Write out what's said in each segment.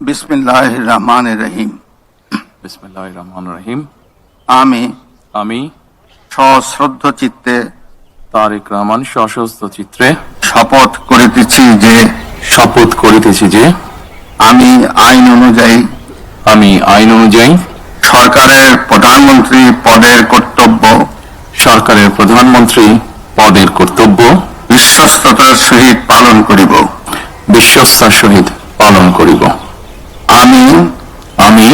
বিসমিল্লাহির রহমানির রহিম। বিসমিল্লাহির রহমানির রহিম। আমি সশ্রদ্ধ চিত্তে তারেক রহমান সশস্ত্র চিত্রে শপথ করিতেছি যে আমি আইন অনুযায়ী সরকারের প্রধানমন্ত্রী পদের কর্তব্য বিশ্বস্ততার সহিত পালন করিব। আমি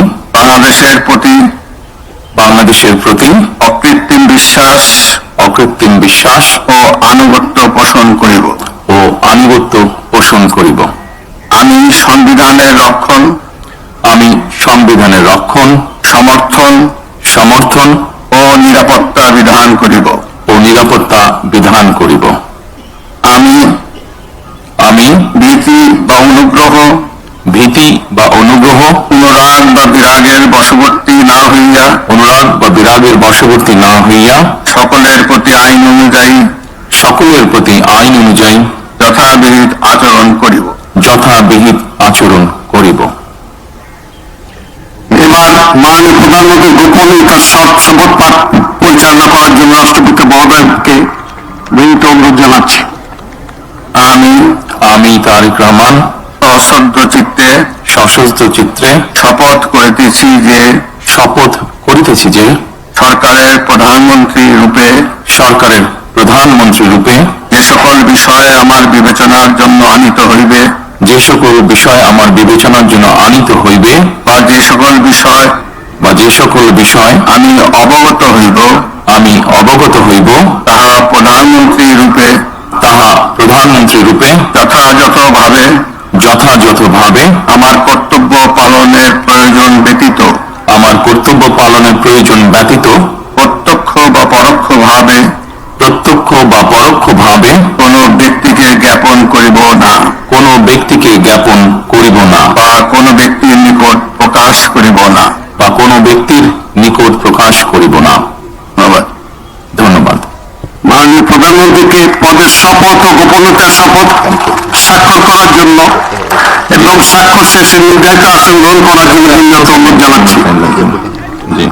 বাংলাদেশের প্রতি অকৃত্রিম বিশ্বাস ও আনুগত্য পোষণ করিব। আমি সংবিধানের রক্ষণ, সমর্থন ও নিরাপত্তা বিধান করিব। আমি ভীতি বা অনুগ্রহ, অনুরাগ বা বিরাগের বশবর্তী না হইয়া সকলের প্রতি আইন অনুযায়ী যথাবিহিত আচরণ করিব। এবার মাননীয় প্রধানমন্ত্রী গোপনে তার শপথ পাঠ পরিচালনা করার জন্য রাষ্ট্রপতি মহোদয়কে বিনীত অনুরোধ জানাচ্ছি। আমি তারেক রহমান সশস্ত্র চিত্রে শপথ করিতেছি যে সরকারের প্রধানমন্ত্রী রূপে যে সকল বিষয় আমার বিবেচনার জন্য আনিত হইবে বা যে সকল বিষয় আমি অবগত হইব তাহা প্রধানমন্ত্রী রূপে যথাযথভাবে আমার কর্তব্য পালনের প্রয়োজন ব্যতীত প্রত্যক্ষ বা পরোক্ষভাবে কোনো ব্যক্তিকে জ্ঞাপন করিব না বা কোনো ব্যক্তির নিকট প্রকাশ করিব না। ধন্যবাদ। মাননীয় প্রধানমন্ত্রীকে পদের শপথ ও গোপনীয়তার শপথ স্বাক্ষর করার জন্য এবং স্বাক্ষর শেষে নির্ধারিত আসন গ্রহণ করার জন্য বিনীত অনুরোধ জানাচ্ছি। জি।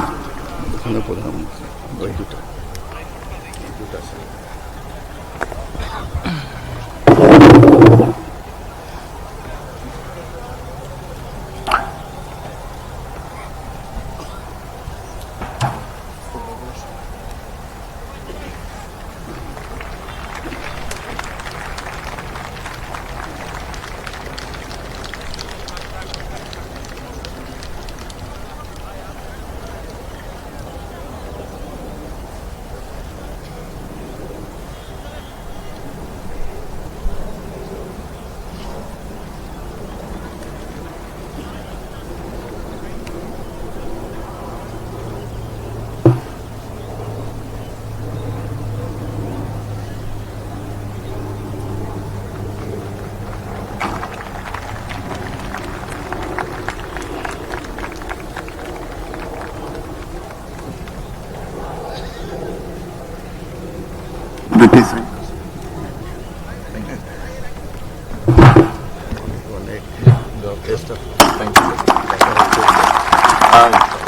Thank you.